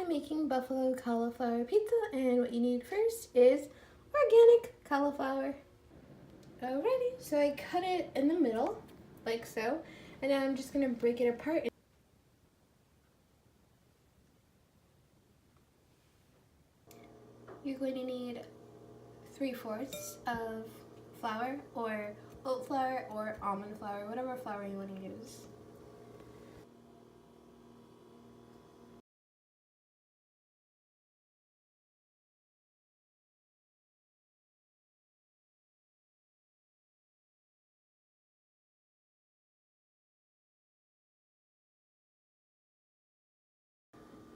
I'm making buffalo cauliflower pizza, and what you need first is organic cauliflower. Alrighty, so I cut it in the middle, like so, and now I'm just going to break it apart. You're going to need 3/4 of flour, or oat flour, or almond flour, whatever flour you want to use.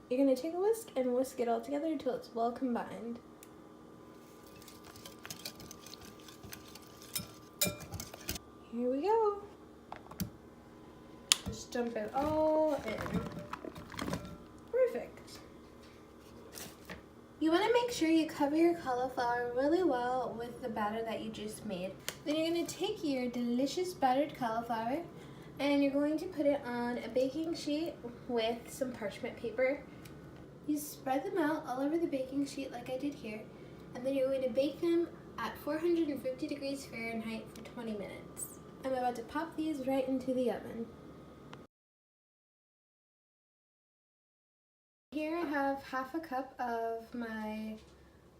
You're going to take a whisk and whisk it all together until it's well combined. Here we go. Just dump it all in. Perfect. You want to make sure you cover your cauliflower really well with the batter that you just made. Then you're going to take your delicious battered cauliflower and you're going to put it on a baking sheet with some parchment paper. You spread them out all over the baking sheet like I did here, and then you're going to bake them at 450 degrees Fahrenheit for 20 minutes. I'm about to pop these right into the oven. Here I have 1/2 cup of my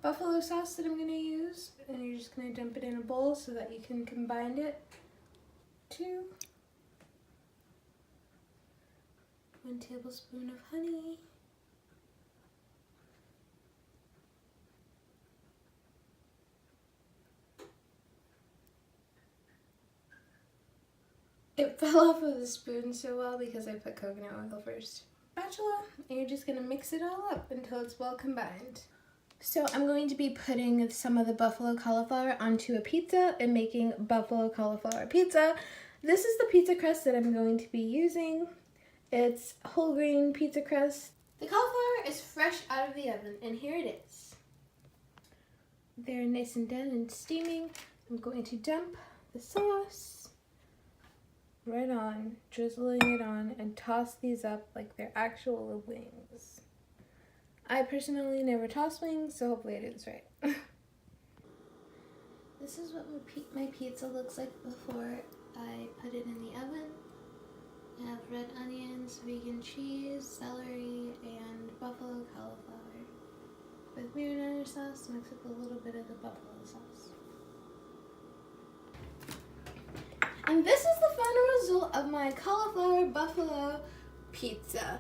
buffalo sauce that I'm going to use, and you're just going to dump it in a bowl so that you can combine it to 1 tablespoon of honey. It fell off of the spoon so well because I put coconut oil first. Spatula, and you're just gonna mix it all up until it's well combined. So I'm going to be putting some of the buffalo cauliflower onto a pizza and making buffalo cauliflower pizza. This is the pizza crust that I'm going to be using. It's whole grain pizza crust. The cauliflower is fresh out of the oven, and here it is. They're nice and done and steaming. I'm going to dump the sauce right on, drizzling it on, and toss these up like they're actual wings. I personally never toss wings, so hopefully I did this right. This is what my pizza looks like before I put it in the oven. I have red onions, vegan cheese, celery, and buffalo cauliflower. With marinara sauce, mix with a little bit of the buffalo sauce. And this is the final result of my cauliflower buffalo pizza.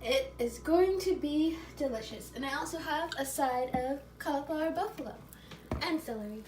It is going to be delicious. And I also have a side of cauliflower buffalo and celery.